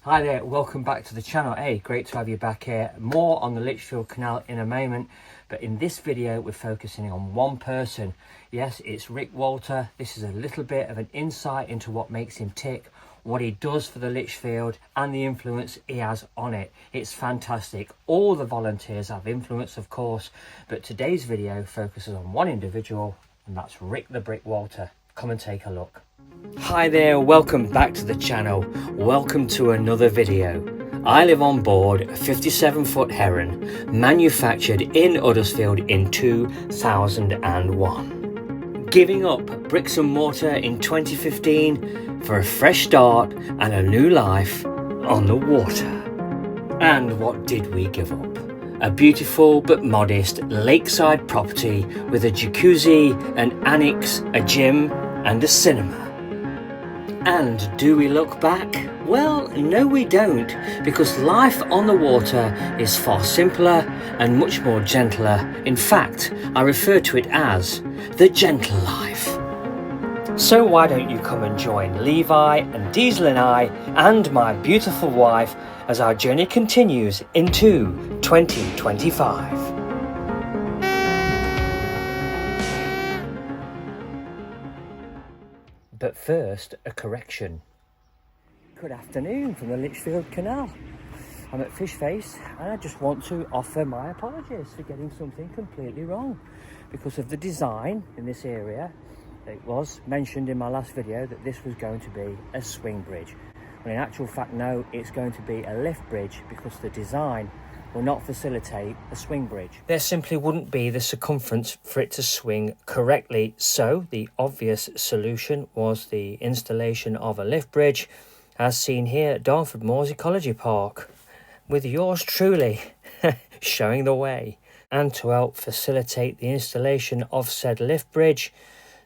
Hi there, welcome back to the channel. Hey, great to have you back here. More on the Lichfield Canal in a moment, but in this video we're focusing on one person. Yes, it's Rick Walter. This is a little bit of an insight into what makes him tick, what he does for the Lichfield and the influence he has on it. It's fantastic. All the volunteers have influence, of course, but today's video focuses on one individual, and that's Rick the Brick Walter. Come and take a look. Hi there, welcome back to the channel. Welcome to another video. I live on board a 57-foot Heron manufactured in Huddersfield in 2001. Giving up bricks and mortar in 2015 for a fresh start and a new life on the water. And what did we give up? A beautiful but modest lakeside property with a jacuzzi, an annex, a gym and a cinema. And do we look back? Well, no we don't, because life on the water is far simpler and much more gentler. In fact, I refer to it as the gentle life. So why don't you come and join Levi and Diesel and I and my beautiful wife as our journey continues into 2025. But first, a correction. Good afternoon from the Lichfield Canal. I'm at Fish Face and I just want to offer my apologies for getting something completely wrong. Because of the design in this area, it was mentioned in my last video that this was going to be a swing bridge. When in actual fact, no, it's going to be a lift bridge because the design will not facilitate a swing bridge. There simply wouldn't be the circumference for it to swing correctly. So the obvious solution was the installation of a lift bridge, as seen here at Dartford Moors Ecology Park, with yours truly showing the way. And to help facilitate the installation of said lift bridge,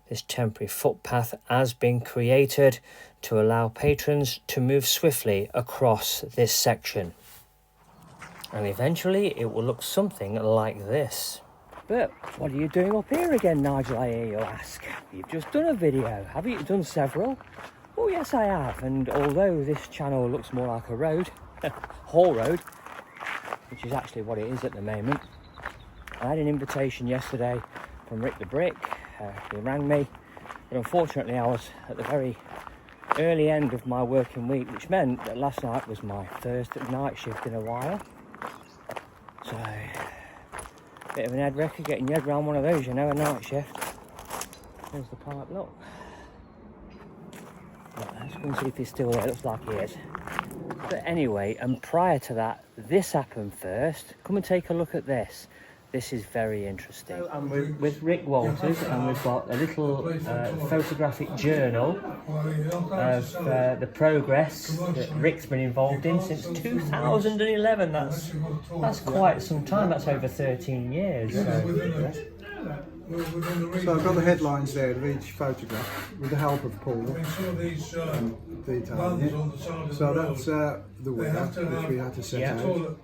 this temporary footpath has been created to allow patrons to move swiftly across this section. And eventually it will look something like this. But what are you doing up here again, Nigel, I hear you ask? You've just done a video, haven't you? Done several? Oh yes, I have. And although this channel looks more like a road, haul road, which is actually what it is at the moment, I had an invitation yesterday from Rick the Brick. He rang me, but unfortunately I was at the very early end of my working week, which meant that last night was my first night shift in a while. So, bit of an head wrecker getting your head around one of those, you know, a night shift. There's the pipe, look. Right, let's go and see if he's still there. Looks like he is. But anyway, and prior to that, this happened first. Come and take a look at this. This is very interesting. So I'm with Rick Walters, and we've got a little photographic journal of the progress that Rick's been involved in since 2011. That's quite some time. That's over 13 years. So I've got the headlines there of each photograph with the help of Paul detailing it. So that's the weather which we had to set out.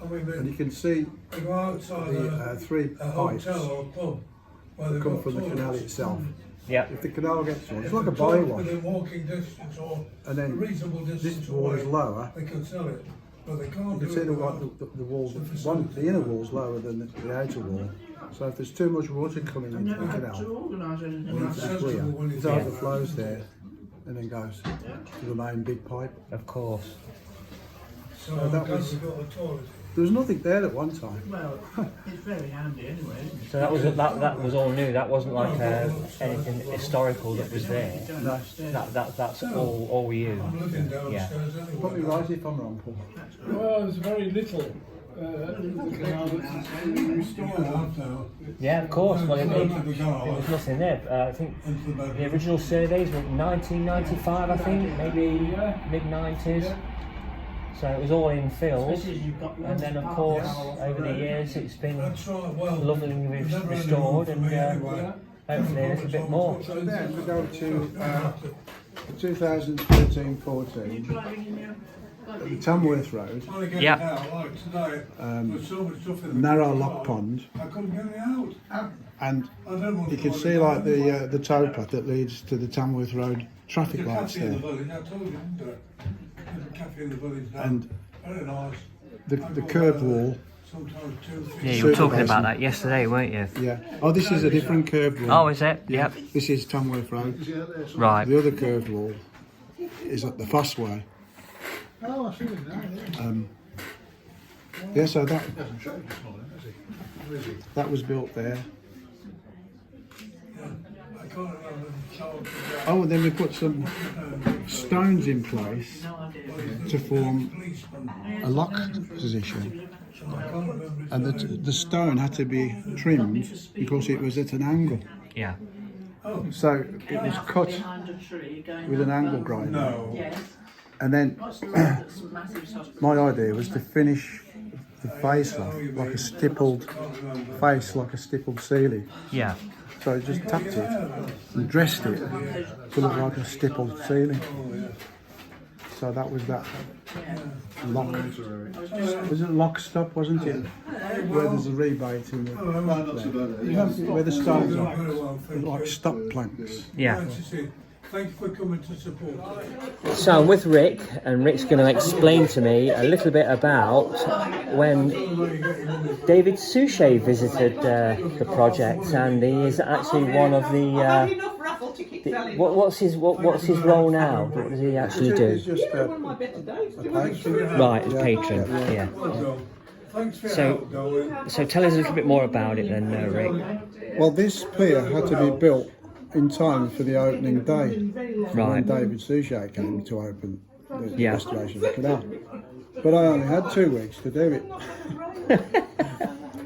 And you can see the three pipes that come from the canal itself. Yeah. If the canal gets one, it's like a bywash. And then this wall is lower. You can see the wall, the inner wall is lower than the outer wall. So if there's too much water coming into the canal, it needs to be clear. It overflows there and then goes to the main big pipe. Of course. So that was. There was nothing there at one time. Well, it's very handy anyway. So that was all new. That wasn't like anything historical that was there. No. That's all you. Yeah. Probably right if I'm wrong, Paul. Well, there's very little. Yeah, of course. Well, there was nothing there. I think the original surveys were 1995. I think maybe mid-90s. So it was all in fills, and then of course over the years it's been lovingly restored, and hopefully a little bit more. So then we go to 2013-14, the Tamworth Road, narrow lock pond, and you can see like the towpath that leads to the Tamworth Road traffic lights there. and the curved wall. Yeah, you were talking about that yesterday, weren't you? Yeah. Oh, this is a different curved wall. Oh, is it? Yeah. Yep. This is Tamworth Road. Right. The other curved wall is at the Foss Way. Oh, I see it now. Yeah, so that Hasn't showed this morning, has he? Or is he? that was built there. Oh, and then we put some stones in place to form a lock position, and the stone had to be trimmed because it was at an angle. Yeah. So it was cut with an angle grinder. And then my idea was to finish the face off like a stippled face, like a stippled ceiling. Yeah. So I just tapped it and dressed it to look like a stippled ceiling. So that was that lock. Was it lock stop, wasn't it? Where there's a rebate in the where the stones are, like stop planks. Yeah. Thank you for coming to support. So I'm with Rick, and Rick's going to explain to me a little bit about when David Suchet visited the project, and he is actually one of what's his role now? What does he actually It's do? just a patron. Right, as patron. Yeah. Thanks for So tell us a little bit more about it then, Rick. Well, this pier had to be built in time for the opening day, Right. when David Suchet came to open the Yeah. restoration of the canal. But I only had 2 weeks to do it.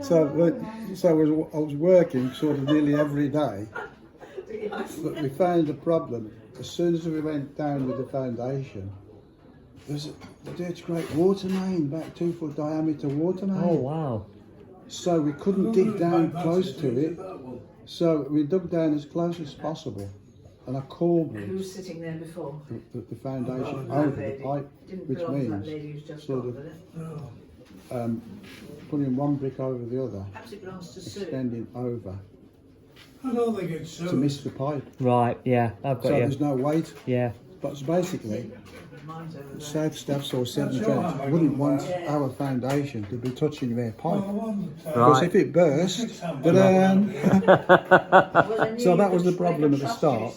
so I was working sort of nearly every day. But we found a problem. As soon as we went down with the foundation, there's a great water main, about 2 foot diameter water main. Oh wow. So we couldn't dig down close to it. So we dug down as close as possible, and I called Who was sitting there before? the foundation over the pipe, Didn't which belong to that means lady who's just sort got of with it. putting one brick over the other, Perhaps it belongs to Sue. extending over I don't think it's to miss the pipe. Right. Yeah. I've got So you. there's no weight. Yeah. But it's basically, Mine's over there. South Staffs or Severn Trent wouldn't want our foundation to be touching their pipe. Because Right. if it burst, ta-da! So that was the problem at the start.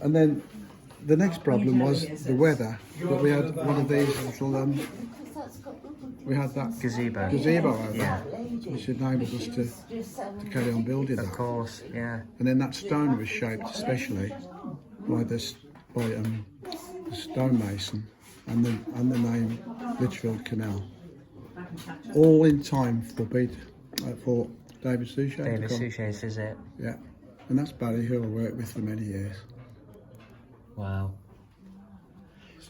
And then the next problem was the weather. But we had one of these little, we had that Gazebo. gazebo over, Yeah. which enabled us to carry on building Of that. course. Yeah. And then that stone was shaped especially by the stonemason and the name Lichfield Canal. All in time for David Suchet. David Suchet's visit. Yeah, and that's Barry, who I worked with for many years. Wow.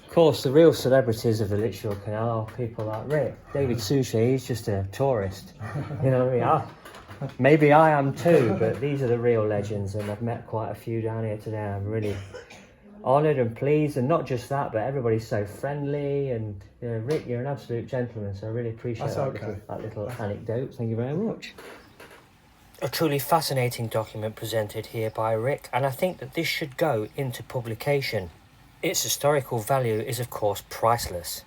Of course, the real celebrities of the Lichfield Canal are people like Rick. David Suchet, he's just a tourist. You know what I mean? Maybe I am too, but these are the real legends, and I've met quite a few down here today. I'm really honoured and pleased, and not just that, but everybody's so friendly. And you know, Rick, you're an absolute gentleman, so I really appreciate that little anecdote. Thank you very much. A truly fascinating document presented here by Rick, and I think that this should go into publication. Its historical value is of course priceless.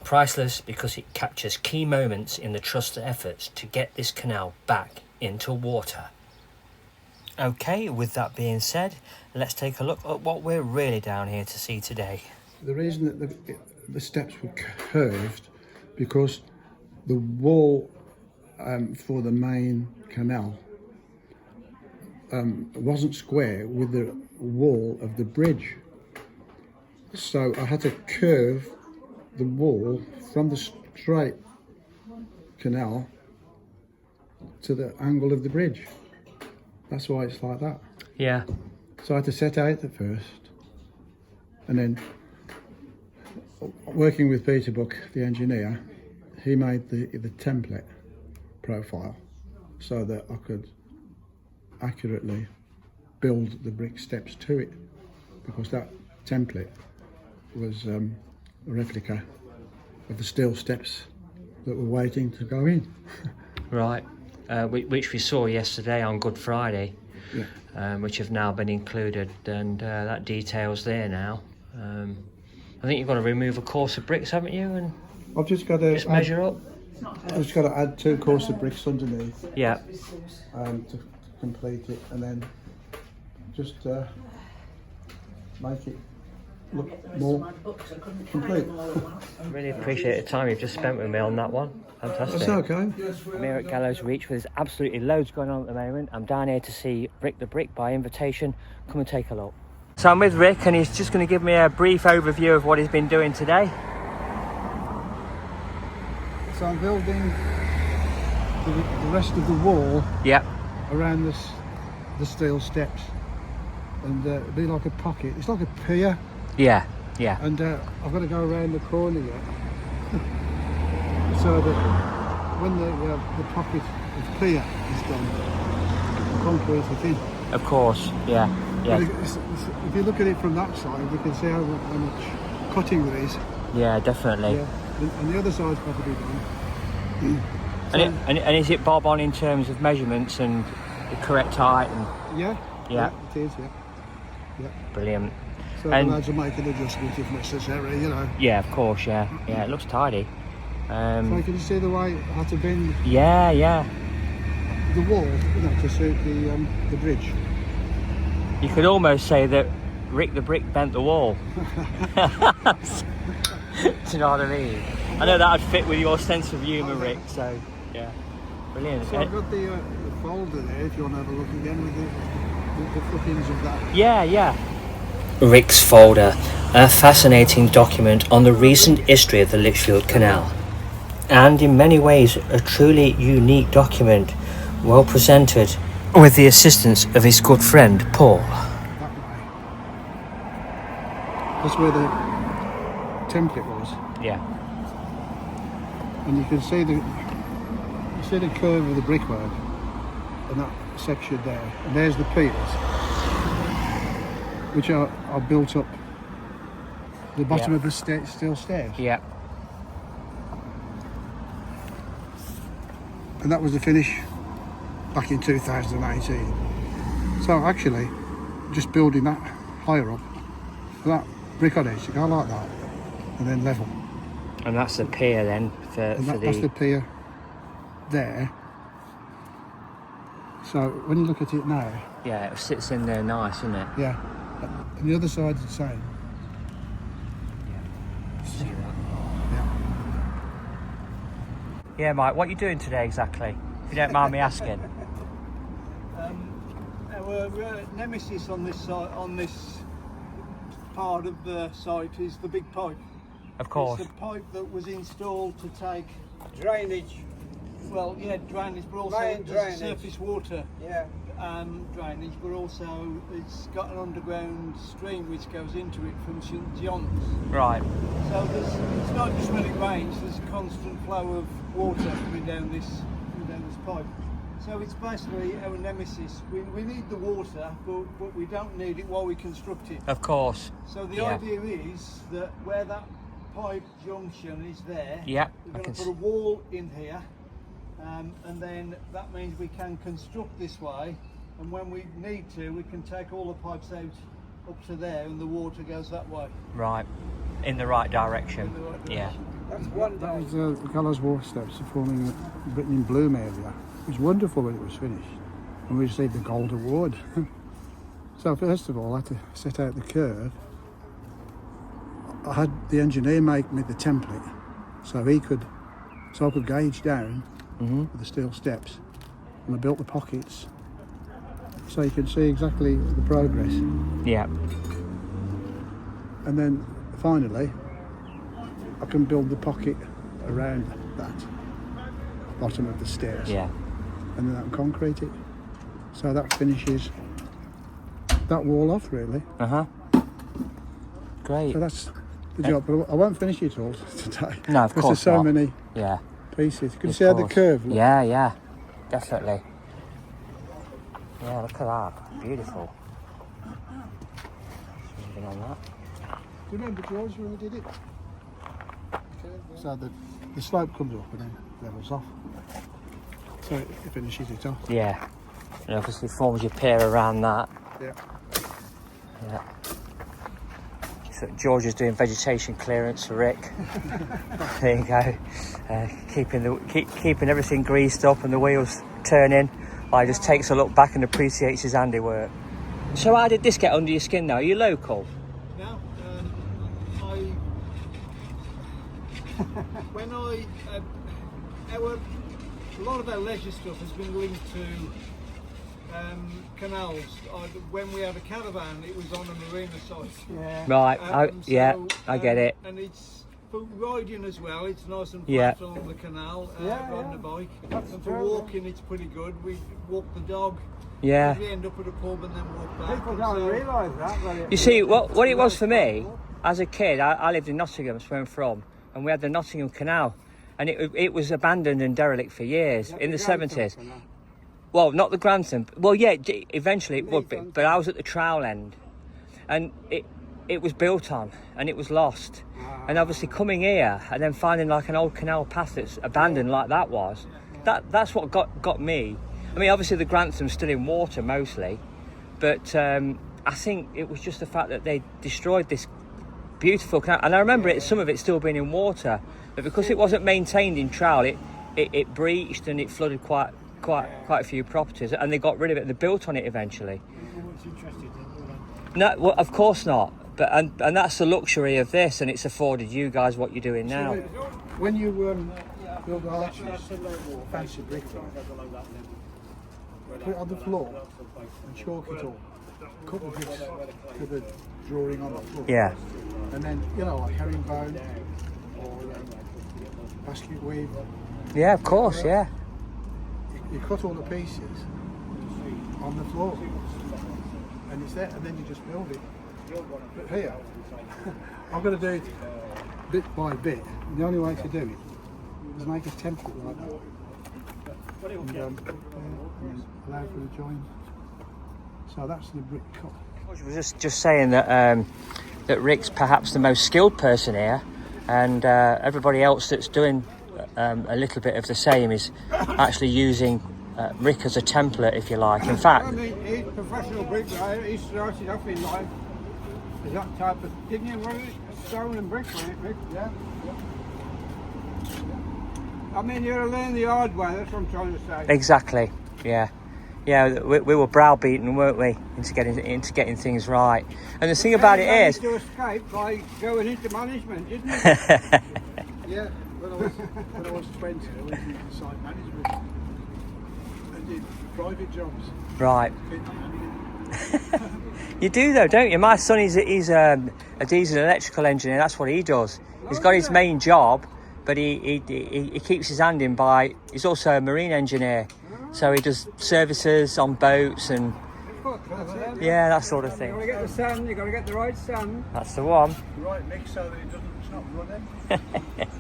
Priceless because it captures key moments in the Trust's efforts to get this canal back into water. Okay, with that being said, let's take a look at what we're really down here to see today. The reason that the steps were curved because the wall for the main canal wasn't square with the wall of the bridge. So I had to curve the wall from the straight canal to the angle of the bridge. That's why it's like that. Yeah. So I had to set out at first, and then working with Peter Buck, the engineer, he made the template profile so that I could accurately build the brick steps to it, because that template was a replica of the steel steps that were waiting to go in. Right. Which we saw yesterday on Good Friday, which have now been included, and that detail's there now. I think you've got to remove a course of bricks, haven't you? And I've just got to just measure up. I've just got to add 2 courses of bricks underneath Yeah. to complete it, and then just make it look more complete. I really appreciate the time you've just spent with me on that one. Fantastic. That's okay. I'm here at Gallows Reach, where there's absolutely loads going on at the moment. I'm down here to see Rick the Brick by invitation. Come and take a look. So I'm with Rick, and he's just going to give me a brief overview of what he's been doing today. So I'm building the rest of the wall Yep. around the steel steps, and it'll be like a pocket. It's like a pier, Yeah. Yeah. and I've got to go around the corner yet, so that when the pocket of pier is done, the concrete is in. Of course. Yeah. But Yeah. if you look at it from that side, you can see how much cutting there is. Yeah. Definitely. Yeah. And the other side's probably done. And is it bob on in terms of measurements and the correct height? And Yeah. Yeah. It is. Yeah. brilliant. So And- the lads will make an adjustment if necessary, you know. Yeah. Of course. Yeah. Yeah. It looks tidy. So you can see the way I had to bend Yeah. Yeah. the wall, you know, to suit the bridge. You could almost say that Rick the Brick bent the wall. Do you know what I mean? I know that would fit with your sense of humour, Rick, so yeah. Brilliant. So I've got the folder there if you want to have a look again with the footings of that. Yeah. Rick's folder, a fascinating document on the recent history of the Lichfield Canal. And in many ways a truly unique document, well presented, with the assistance of his good friend Paul. That way. That's where the template was. Yeah. And you can see the curve of the brickwork and that section there. And there's the piers, which are built up the bottom Yeah. of the steel stairs. Yeah. And that was the finish back in 2018. So actually, just building that higher up, that brick on edge to go like that, and then level. And that's the pier then And that's the pier there. So when you look at it now, Yeah, it sits in there nice, isn't it? yeah, and the other side's the same. See that? Yeah. Yeah, Mike, what are you doing today exactly? If you don't mind me asking. Our nemesis on this site, on this part of the site, is the big pipe. Of course. It's the pipe that was installed to take drainage. Well, yeah, drainage, but also Main drainage. surface water Yeah. drainage, but also it's got an underground stream which goes into it from St John's. Right. So it's not just when it rains, there's a constant flow of water coming down this pipe. So it's basically our nemesis. We need the water, but we don't need it while we construct it. Of course. So the Yeah. idea is that where that pipe junction is there, Yeah, we're I going can to put a wall in here, and then that means we can construct this way, and when we need to, we can take all the pipes out up to there, and the water goes that way. Right. In the right direction. In the right Yeah. direction. That's one That day. was the Gallows Wharf steps forming the Britain in Bloom area. It was wonderful when it was finished, and we received the Gold Award. So first of all, I had to set out the curve. I had the engineer make me the template, so I could gauge down with the steel steps, and I built the pockets, so you can see exactly the progress. Yeah. And then finally, I can build the pocket around that bottom of the stairs. Yeah. And then I can concrete it. So that finishes that wall off, really. Uh-huh. Great. So that's the job. But I won't finish it all today. No, of because course there's so not. many Yeah. pieces. You can Of see how the course. curve looks. Yeah. Definitely. Yeah, look at that. Beautiful. Moving on that. Do you remember, George, when we did it? So the slope comes up and then levels off. So it finishes it off. Yeah. And obviously forms your pier around that. Yeah. Yeah. So George is doing vegetation clearance for Rick. There you go. Keeping everything greased up and the wheels turning. He just takes a look back and appreciates his handiwork. So how did this get under your skin now? Are you local? Now, a lot of our leisure stuff has been linked to canals. When we had a caravan, it was on a marina site. Yeah. Right. I get it. And it's for riding as well. It's nice and Yeah. flat along the canal. Yeah, riding yeah. a bike. That's And for true, walking, it's pretty good. We walk the dog. Yeah. We end up at a pub and then walk back. People And don't so- realise that. But You see, what it was for me, as a kid, I lived in Nottingham, that's where I'm from, and we had the Nottingham Canal, and it was abandoned and derelict for years, in the 70s. Well, not the Grantham. Well, yeah, eventually it would be, but I was at the trowel end, and it was built on, and it was lost. And obviously coming here, and then finding like an old canal path that's abandoned like that was, that's what got me. I mean, obviously the Grantham's still in water mostly, but I think it was just the fact that they destroyed this beautiful canal. And I remember some of it still being in water, but because it wasn't maintained in trowel, it breached and it flooded quite a few properties, and they got rid of it and they built on it eventually. No, well, of course not. But and that's the luxury of this, and it's afforded you guys what you're doing now. when you build arches, fancy brickwork, put it on the floor and chalk it all. Cut the bricks to the drawing on the floor. Yeah. And then, like herringbone or basket weave. Yeah, of course. Yeah. You cut all the pieces on the floor, and it's there, and then you just build it. But here, I'm going to do it bit by bit. And the only way to do it is make a template like that, and allow for the join. So that's the brick cut. I was just saying that that Rick's perhaps the most skilled person here, and everybody else that's doing a little bit of the same is actually using Rick as a template, if you like. In fact, I mean, he's a professional bricklayer. He started off in life as that type of, didn't you? Was it stone and brick, wasn't it, Rick? Yeah. I mean, you're learn the hard way. That's what I'm trying to say. exactly. Yeah. Yeah, we were browbeaten, weren't we, into getting things right. And the thing about it is, to escape by going into management, didn't you? Yeah. When I was 20, I went into site management and did private jobs. right. You do though, don't you? My son, he's a diesel electrical engineer. That's what he does. He's got his main job, but he keeps his hand in by. He's also a marine engineer, so he does services on boats and yeah, that sort of You've thing. got to get the sand, you've got to get the right sand. That's the one. Right mix so that it doesn't stop running.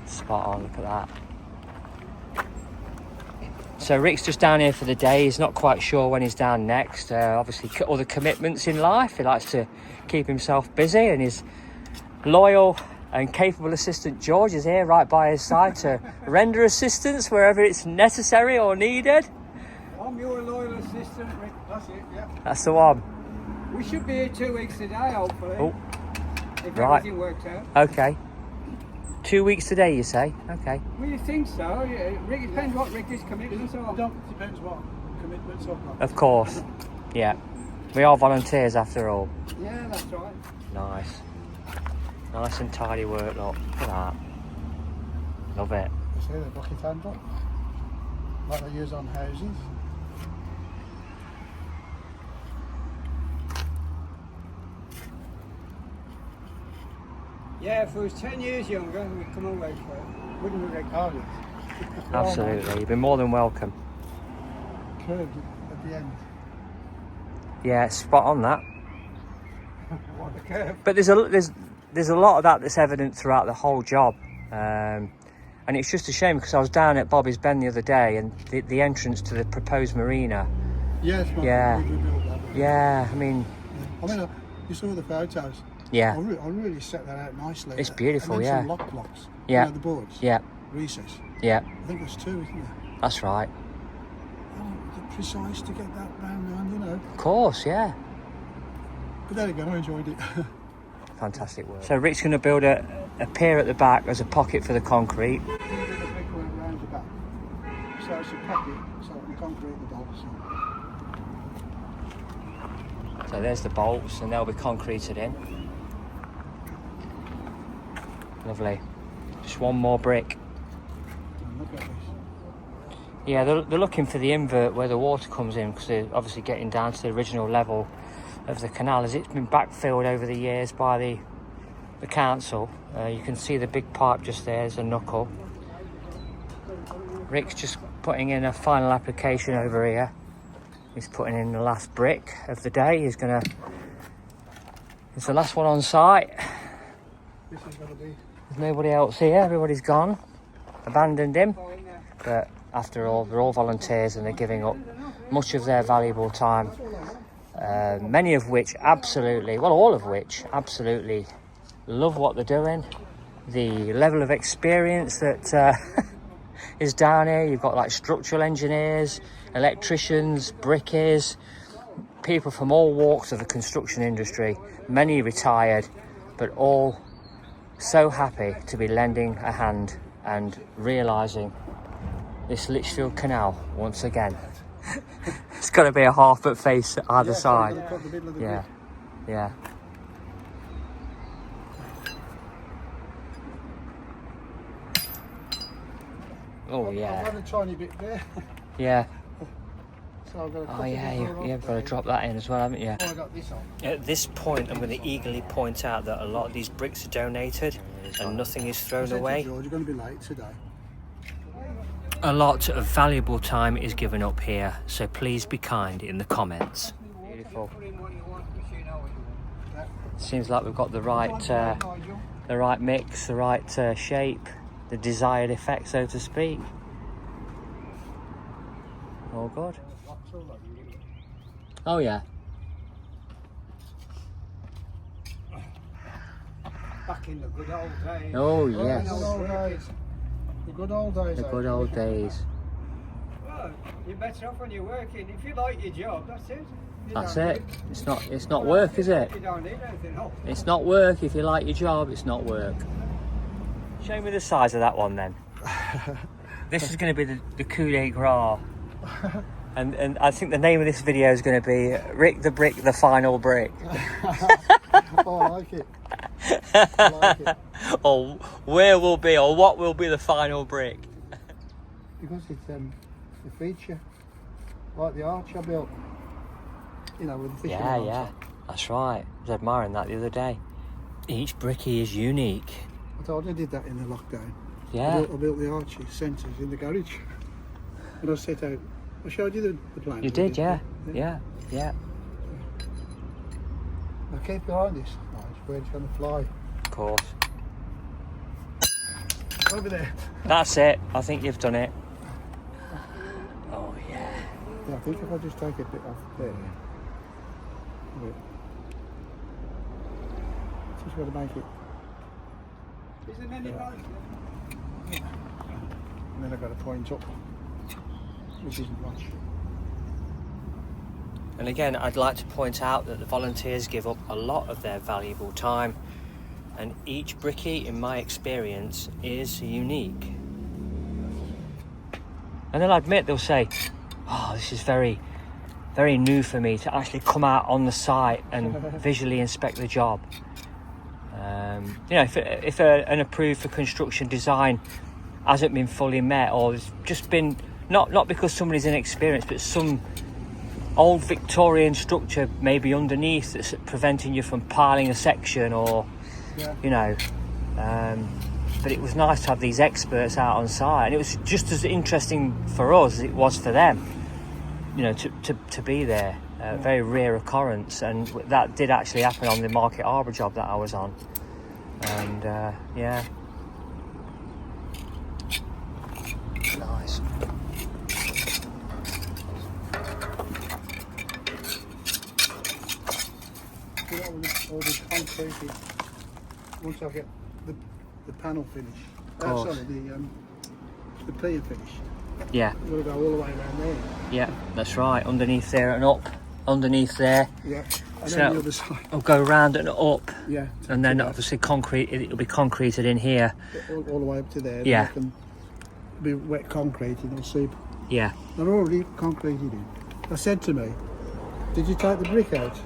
Spot on. Look at that. So Rick's just down here for the day. He's not quite sure when he's down next. Obviously, other commitments in life. He likes to keep himself busy, and his loyal and capable assistant George is here right by his side to render assistance wherever it's necessary or needed. I'm your loyal assistant, Rick. That's it, yeah. That's the one. We should be here 2 weeks today, hopefully. Oh, if right. everything works out. okay. 2 weeks today, you say? Okay. Well, you think so? Yeah, Rick, it depends what Rick's commitments are. Depends what commitments I've got. Of course. Yeah. We are volunteers after all. Yeah, that's right. Nice. Nice and tidy work, look. Look at that. Love it. You see the bucket handle? Like they use on houses. Yeah, if I was 10 years younger, we'd come away for it. Wouldn't we, Rick? Oh, yes. Absolutely. You've been more than welcome. Curved at the end. Yeah, spot on that. What the curve. But there's a lot of that that's evident throughout the whole job, and it's just a shame because I was down at Bobby's Bend the other day, and the entrance to the proposed marina. Yes, Yeah. we built that. Yeah, I mean, You saw the photos. yeah, I really set that out nicely. It's beautiful, and then yeah. some lock blocks. Yeah. The boards. yeah, Recess. yeah. I think there's 2, isn't there? That's right. Oh, precise to get that round, Of course, yeah. But there you go, I enjoyed it. fantastic work. So Rick's going to build a pier at the back as a pocket for the concrete. The brickwork round the back. So it's a pocket, so the concrete the bolts. So there's the bolts, and they'll be concreted in. Lovely. Just one more brick. And look at this. Yeah, they're looking for the invert where the water comes in, because they're obviously getting down to the original level of the canal, as it's been backfilled over the years by the council. You can see the big pipe just there, there's a knuckle. Rick's just putting in a final application over here. He's putting in the last brick of the day. It's the last one on site. This is going to be. There's nobody else here, everybody's gone, abandoned him. But after all, they're all volunteers and they're giving up much of their valuable time. Many of which absolutely, well, all of which absolutely love what they're doing. The level of experience that is down here. You've got like structural engineers, electricians, brickies, people from all walks of the construction industry, many retired, but all so happy to be lending a hand and realising this Lichfield Canal once again. It's got to be a half-foot face either side. Yeah, yeah. Oh yeah. I've had a tiny bit there. Yeah. So I've got a Oh yeah, you've got to drop that in as well, haven't you? Oh, I got this on. At this point, I'm going to eagerly point out that a lot of these bricks are donated and nothing is thrown away. George, you're going to be late today. A lot of valuable time is given up here, so please be kind in the comments. Beautiful. Seems like we've got the right mix, the right shape, the desired effect, so to speak. All good. Oh yeah. Back in the good old days. Oh yes. The good old days. The good old days. Well, you're better off when you're working. If you like your job, that's it. That's it. It's not work, is it? You don't need anything else. It's not work. If you like your job, it's not work. Show me the size of that one then. This is going to be the coup de grace. And I think the name of this video is going to be Rick the Brick, the Final Brick. Oh, I like it. I like it. Or where will be, or what will be the final brick. Because it's a feature, like the arch I built. You know, with the fishing rods Yeah, on. that's right. I was admiring that the other day. Each brickie is unique. I told you I did that in the lockdown. Yeah. I built the arches, centres in the garage. And I set out, I showed you the plan. You did, yeah. Yeah. Now keep behind this. Oh, it's where it's going to fly. Of course. Over there. That's it. I think you've done it. Oh, yeah. Yeah, I think if I just take a bit off there. Just got to make it. Is there many roads? And then I've got to point up, which isn't much. And again, I'd like to point out that the volunteers give up a lot of their valuable time, and each brickie, in my experience, is unique. And they'll admit, they'll say, oh, this is very, very new for me to actually come out on the site and visually inspect the job. You know, if an approved for construction design hasn't been fully met, or it's just been, not because somebody's inexperienced, but some old Victorian structure maybe underneath that's preventing you from piling a section, or you know, but it was nice to have these experts out on site, and it was just as interesting for us as it was for them, you know, to be there. Very rare occurrence, and that did actually happen on the Market Harbour job that I was on. And yeah, nice. Do that with all the concrete. Once I get the panel finished. Course. Sorry, the pier finished. Yeah, We've got to go all the way around there. yeah, that's right. Underneath there and up, underneath there. Yeah. And So then the other side. it'll go round and up, Yeah. and then obviously concrete. It'll be concreted in here. All the way up to there. Yeah. Then it can be wet concrete and it'll seep. Yeah. They're already concreted in. They said to me, "Did you take the brick out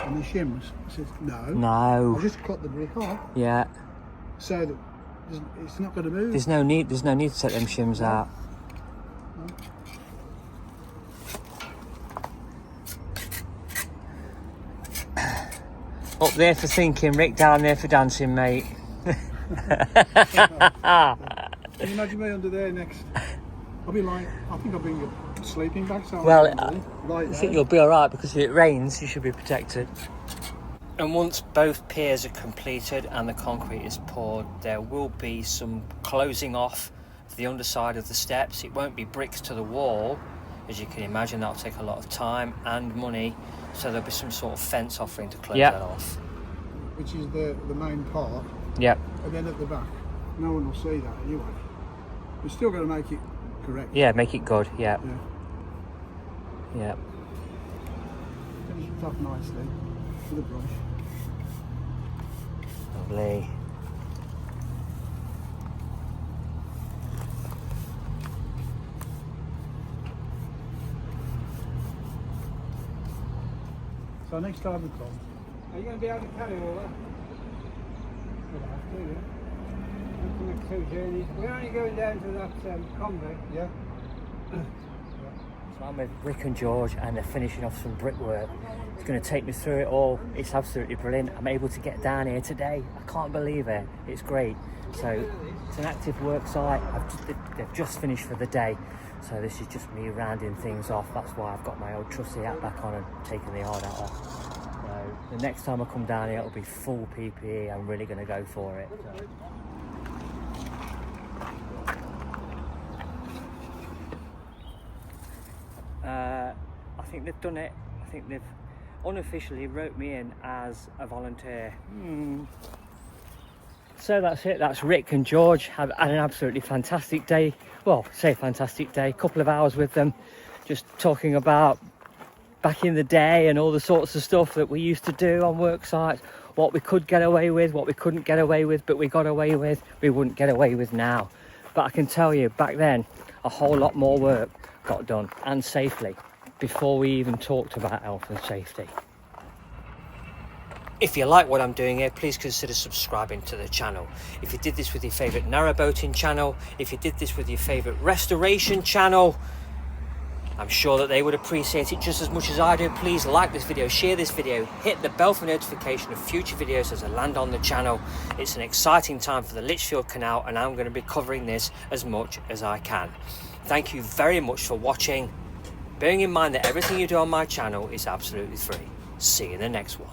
and the shims?" I said, "No. No. I just cut the brick off Yeah. so that it's not going to move." There's no need. There's no need to take them shims out. Up there for thinking, Rick. Down there for dancing, mate. Can you imagine me under there next? I'll be like, I think I'll bring a sleeping bag. So Well, I I think you'll be all right because if it rains, you should be protected. And once both piers are completed and the concrete is poured, there will be some closing off the underside of the steps. It won't be bricks to the wall, as you can imagine. That'll take a lot of time and money, so there'll be some sort of fence offering to close that off. Which is the main part. Yep. And then at the back, no one will see that anyway. We're still going to make it correct. Yeah, make it good. Yeah. Yeah. Finish it off nicely with a brush. Lovely. So next time we come, Are you going to be able to carry all that? we'll have to, yeah. That's the next 2 journeys. We're only going down to that convent. Yeah. So I'm with Rick and George, and they're finishing off some brickwork. It's going to take me through it all. It's absolutely brilliant. I'm able to get down here today. I can't believe it. It's great. So it's an active work site. They've just finished for the day. So this is just me rounding things off. That's why I've got my old trusty hat back on and taking the hard hat off. So the next time I come down here, it'll be full PPE. I'm really going to go for it. I think they've done it. I think they've unofficially wrote me in as a volunteer. So that's it. That's Rick and George. Had an absolutely fantastic day. Well, say fantastic day. Couple of hours with them, just talking about back in the day and all the sorts of stuff that we used to do on work sites. What we could get away with, what we couldn't get away with, but we got away with, we wouldn't get away with now. But I can tell you, back then, a whole lot more work got done, and safely, before we even talked about health and safety. If you like what I'm doing here, please consider subscribing to the channel. If you did this with your favourite narrowboating channel, if you did this with your favourite restoration channel, I'm sure that they would appreciate it just as much as I do. Please like this video, share this video, hit the bell for notification of future videos as I land on the channel. It's an exciting time for the Lichfield Canal, and I'm going to be covering this as much as I can. Thank you very much for watching. Bearing in mind that everything you do on my channel is absolutely free. See you in the next one.